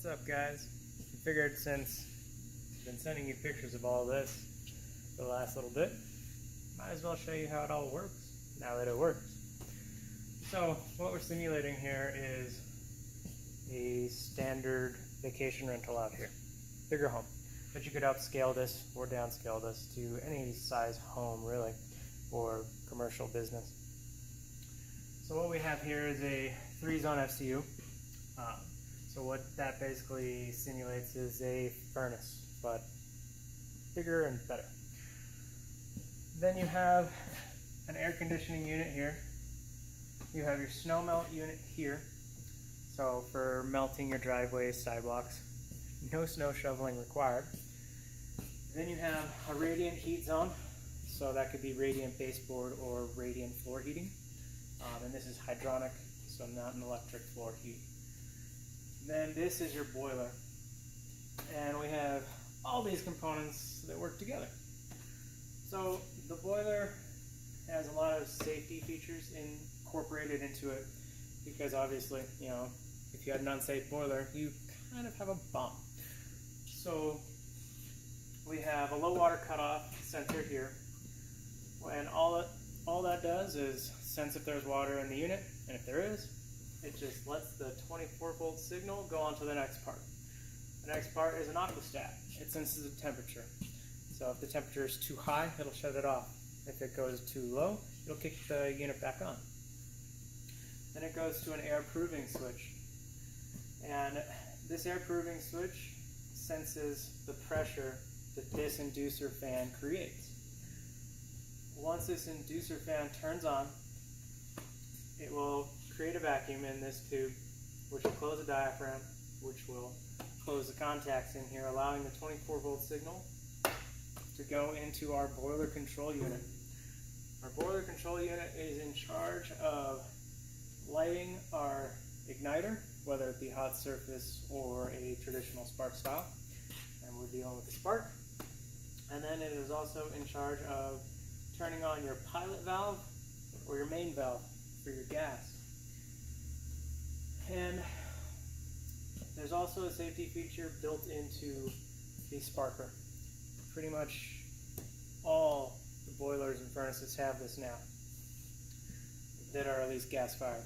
What's up, guys? I figured since I've been sending you pictures of all this for the last little bit, might as well show you how it all works now that it works. So what we're simulating here is a standard vacation rental out here, bigger home, but you could upscale this or downscale this to any size home really, or commercial business. So what we have here is a 3-zone FCU. So what that basically simulates is a furnace, but bigger and better. Then you have an air conditioning unit here. You have your snow melt unit here. So for melting your driveways, sidewalks, no snow shoveling required. Then you have a radiant heat zone. So that could be radiant baseboard or radiant floor heating. And this is hydronic, so not an electric floor heat. Then this is your boiler. And we have all these components that work together. So the boiler has a lot of safety features incorporated into it, because obviously, you know, if you had an unsafe boiler, you kind of have a bump. So we have a low water cutoff sensor here, and all that does is sense if there's water in the unit, and if there is, it just lets the 24-volt signal go on to the next part. The next part is an aquastat. It senses the temperature. So if the temperature is too high, it'll shut it off. If it goes too low, it'll kick the unit back on. Then it goes to an air proving switch. And this air proving switch senses the pressure that this inducer fan creates. Once this inducer fan turns on, it will create a vacuum in this tube, which will close the diaphragm, which will close the contacts in here, allowing the 24-volt signal to go into our boiler control unit. Our boiler control unit is in charge of lighting our igniter, whether it be hot surface or a traditional spark style, and we're dealing with the spark. And then it is also in charge of turning on your pilot valve or your main valve for your gas. And there's also a safety feature built into the sparker. Pretty much all the boilers and furnaces have this now that are at least gas fired.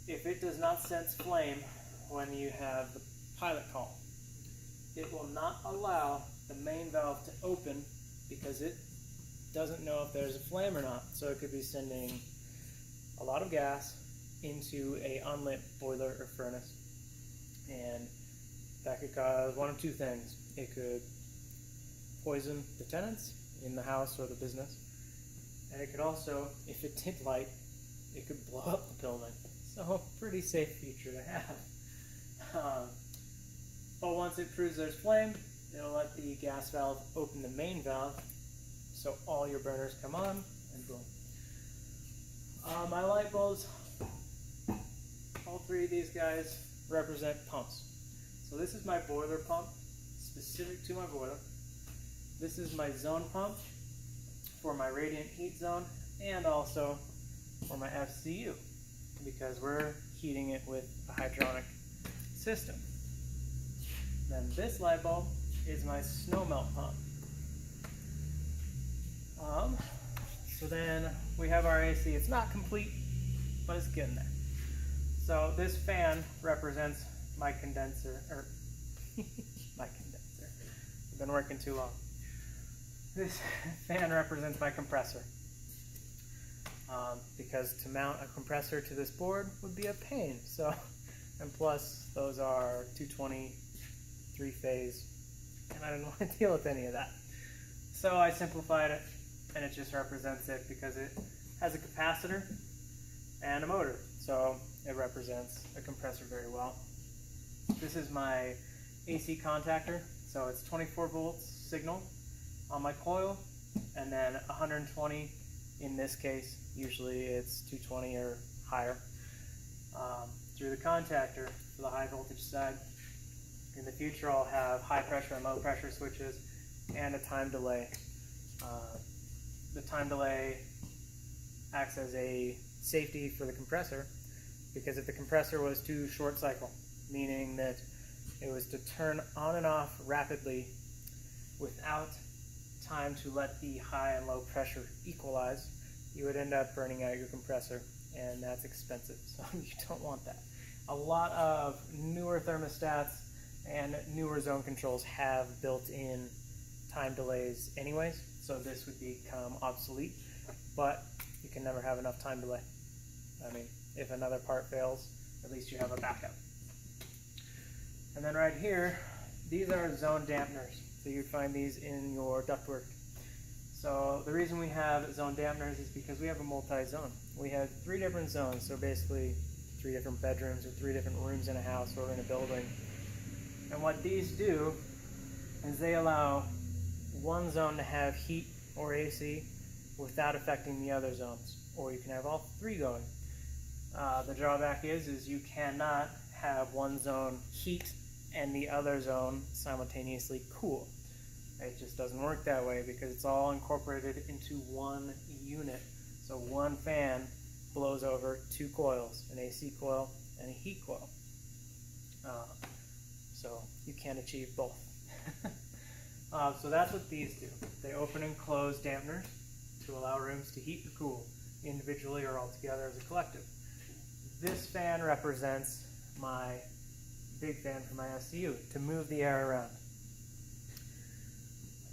If it does not sense flame when you have the pilot call, it will not allow the main valve to open because it doesn't know if there's a flame or not. So it could be sending a lot of gas into a unlit boiler or furnace, and that could cause one of two things. It could poison the tenants in the house or the business, and it could also, if it did light, it could blow up the building. So pretty safe feature to have. But once it proves there's flame, it'll let the gas valve open the main valve, so all your burners come on, and boom. My light bulbs, all three of these guys represent pumps. So this is my boiler pump, specific to my boiler. This is my zone pump for my radiant heat zone, and also for my FCU, because we're heating it with a hydronic system. Then this light bulb is my snow melt pump. So then we have our AC. It's not complete, but it's getting there. So this fan represents my condenser, or my condenser. I've been working too long. This fan represents my compressor. Because to mount a compressor to this board would be a pain. So, and plus those are 220, 3-phase, and I didn't want to deal with any of that. So I simplified it, and it just represents it because it has a capacitor and a motor. So it represents a compressor very well. This is my AC contactor. So it's 24 volts signal on my coil, and then 120 in this case. Usually it's 220 or higher through the contactor for the high voltage side. In the future I'll have high pressure and low pressure switches and a time delay. The time delay acts as a safety for the compressor, because if the compressor was too short cycle, meaning that it was to turn on and off rapidly without time to let the high and low pressure equalize, you would end up burning out your compressor, and that's expensive, so you don't want that. A lot of newer thermostats and newer zone controls have built-in time delays anyways, so this would become obsolete, but you can never have enough time delay. I mean, if another part fails, at least you have a backup. And then right here, these are zone dampeners. So you'd find these in your ductwork. So the reason we have zone dampeners is because we have a multi-zone. We have 3 different zones, so basically 3 different bedrooms or 3 different rooms in a house or in a building. And what these do is they allow one zone to have heat or AC without affecting the other zones, or you can have all 3 going. The drawback is you cannot have one zone heat and the other zone simultaneously cool. It just doesn't work that way because it's all incorporated into one unit. So one fan blows over 2 coils, an AC coil and a heat coil. So you can't achieve both. So that's what these do. They open and close dampeners to allow rooms to heat or cool individually or all together as a collective. This fan represents my big fan for my SCU to move the air around.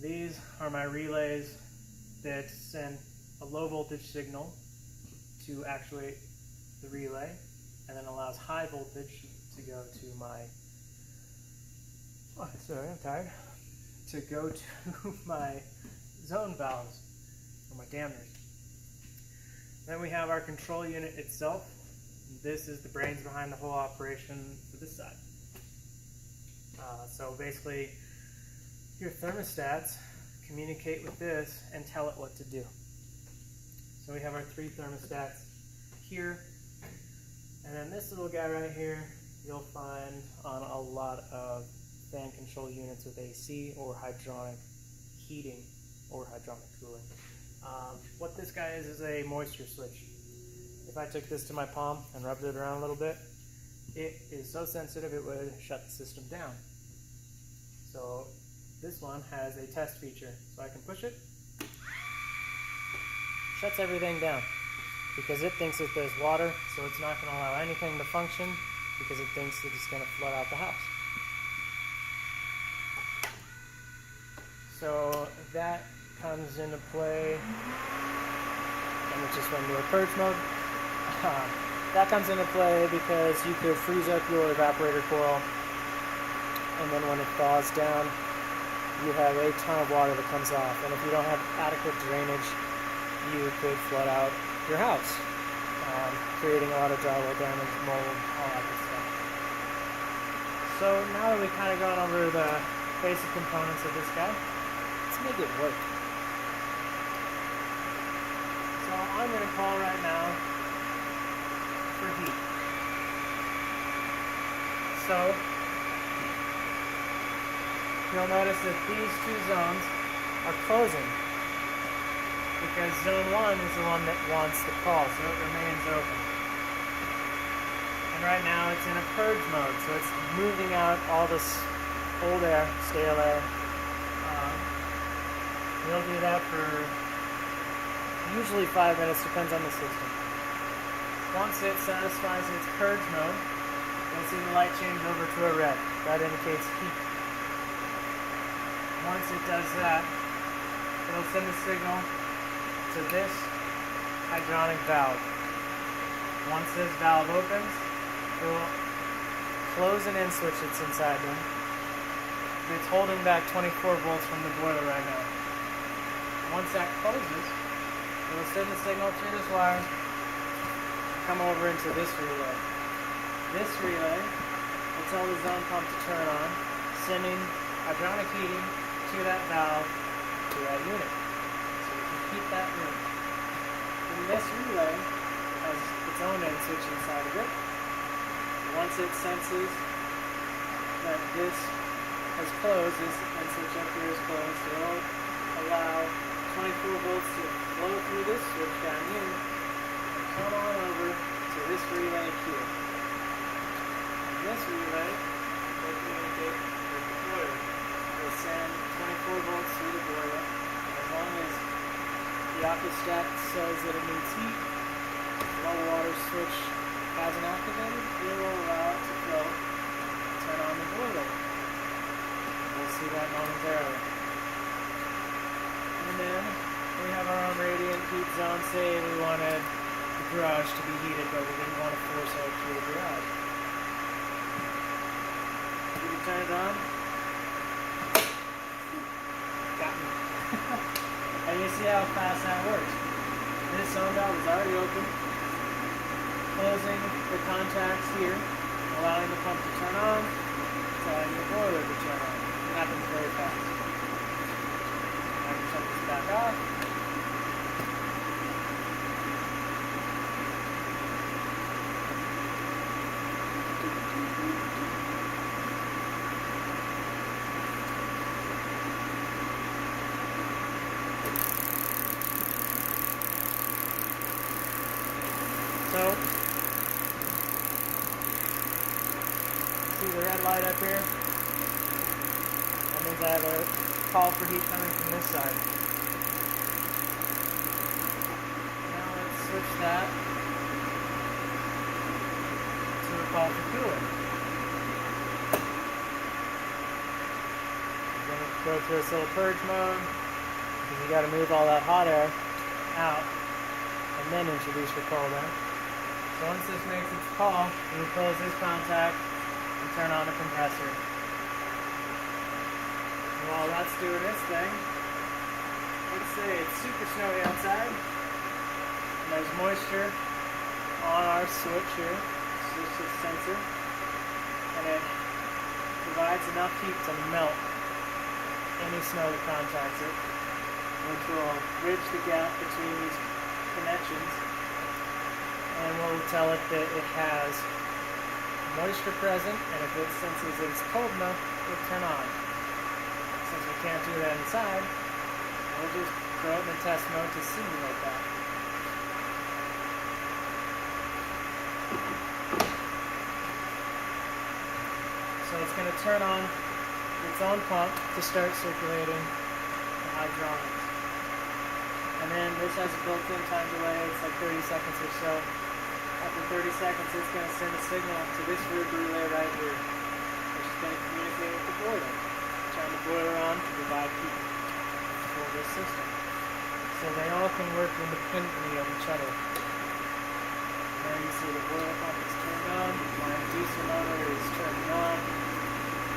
These are my relays that send a low voltage signal to actuate the relay, and then allows high voltage to go to my, oh, sorry, I'm tired, to go to my zone valves, or my dampeners. Then we have our control unit itself. This is the brains behind the whole operation for this side. So basically, your thermostats communicate with this and tell it what to do. So we have our 3 thermostats here, and then this little guy right here you'll find on a lot of fan control units with AC or hydronic heating or hydronic cooling. What this guy is a moisture switch. If I took this to my palm and rubbed it around a little bit, it is so sensitive it would shut the system down. So this one has a test feature. So I can push it, shuts everything down because it thinks that there's water, so it's not going to allow anything to function because it thinks that it's going to flood out the house. So that comes into play. Let me just run to a purge mode. That comes into play because you could freeze up your evaporator coil, and then when it thaws down, you have a ton of water that comes off, and if you don't have adequate drainage, you could flood out your house, creating a lot of drywall damage, mold, all that good stuff. So now that we've kind of gone over the basic components of this guy, let's make it work. So I'm going to call right now for heat. So you'll notice that these 2 zones are closing because zone 1 is the one that wants the call, so it remains open. And right now it's in a purge mode, so it's moving out all this old air, stale air. You'll do that for usually 5 minutes, depends on the system. Once it satisfies its purge mode, you'll see the light change over to a red. That indicates heat. Once it does that, it'll send a signal to this hydronic valve. Once this valve opens, it will close an in switch that's inside them. It's holding back 24 volts from the boiler right now. Once that closes, it will send the signal through this wire, come over into this relay. This relay will tell the zone pump to turn on, sending hydronic heating to that valve, to that unit. So you can keep that running. And this relay has its own end switch inside of it. Once it senses that this has closed, this end switch up here is closed, it will allow 24 volts to flow through this switch down here and come on over to this relay here. And this relay will communicate thermostat says that it needs heat. Low water switch hasn't activated. It will allow it to flow. Turn on the boiler. We'll see that momentarily. And then we have our own radiant heat zone. Say we wanted the garage to be heated, but we didn't want to force air through the garage. Did you turn it on? Got me. And you see how fast that works. This zone valve is already open, closing the contacts here, allowing the pump to turn on, allowing the boiler to turn on. It happens very fast. I can shut this back off. So, see the red light up here? That means I have a call for heat coming from this side. Now let's switch that to a call for cooling. We're going to go through this little purge mode, because you got to move all that hot air out and then introduce your cold air. So once this makes its call, we close this contact and turn on the compressor. And while that's doing its thing, let's say it's super snowy outside, and there's moisture on our switch here, switch this sensor, and it provides enough heat to melt any snow that contacts it, which will bridge the gap between these connections, and we'll tell it that it has moisture present, and if it senses that it's cold enough, it'll turn on. Since we can't do that inside, we'll just throw it in the test mode to simulate that. So it's going to turn on its own pump to start circulating the hydraulics. And then this has a built-in time delay. It's like 30 seconds or so. After 30 seconds, it's going to send a signal to this root relay right here, which is going to communicate with the boiler. Turn the boiler on to provide heat for this system. So they all can work independently of each other. There you see the boiler pump is turned on. My inducer motor is turning on.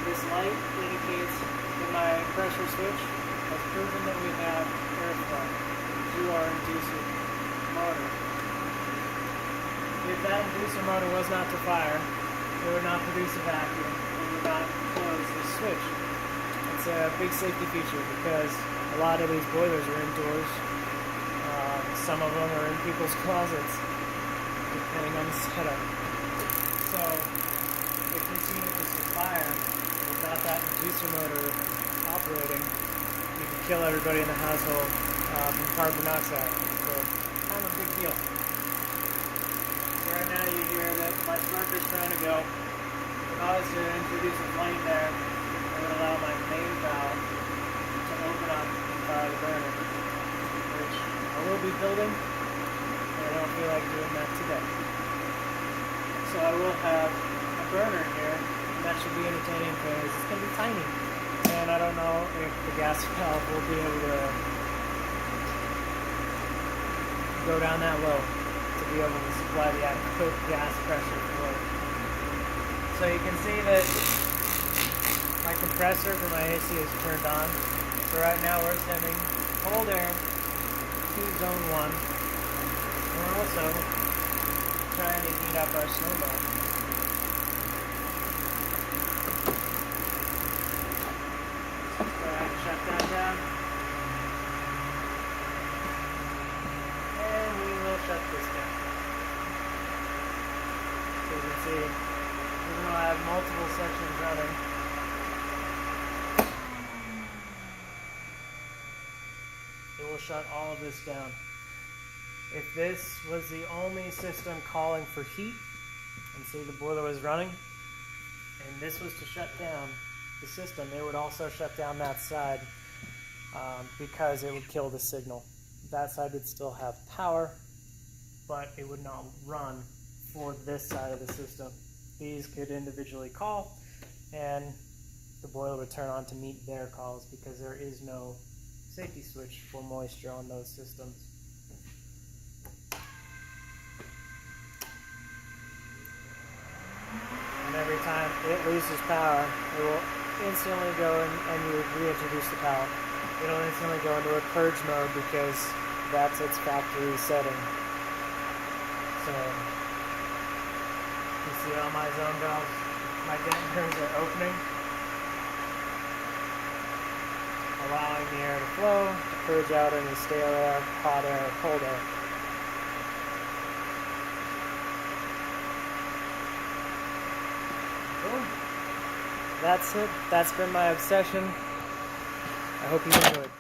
This light indicates that my pressure switch has proven that we have airflow through our inducer motor. If that inducer motor was not to fire, it would not produce a vacuum. It would not close the switch. It's a big safety feature because a lot of these boilers are indoors. Some of them are in people's closets, depending on the setup. So, if continuous fire without that inducer motor operating, you can kill everybody in the household from carbon monoxide. So, kind of a big deal. So right now you hear that my sparker's trying to go. If I was to introduce a flame there, it would allow my main valve to open up and fire the burner, which I will be building, but I don't feel like doing that today. So I will have a burner here, and that should be entertaining because it's going to be tiny. And I don't know if the gas valve will be able to go down that low to be able to supply the adequate gas pressure for it. So you can see that my compressor for my AC is turned on. So right now we're sending cold air to zone 1. We're also trying to heat up our snowmelt. Go ahead and shut that down. And we will shut this down. So you can see, even though I have multiple sections running, it will shut all of this down. If this was the only system calling for heat, and say the boiler was running, and this was to shut down the system, it would also shut down that side because it would kill the signal. that side would still have power, but it would not run for this side of the system. These could individually call, and the boiler would turn on to meet their calls because there is no safety switch for moisture on those systems. And every time it loses power, it will instantly go and you would reintroduce the power. It'll instantly go into a purge mode because that's its factory setting. So, you see all my zone valves, my dampers are opening, allowing the air to flow, to purge out any stale air, hot air, or cold air. Boom. That's it. That's been my obsession. I hope you enjoyed.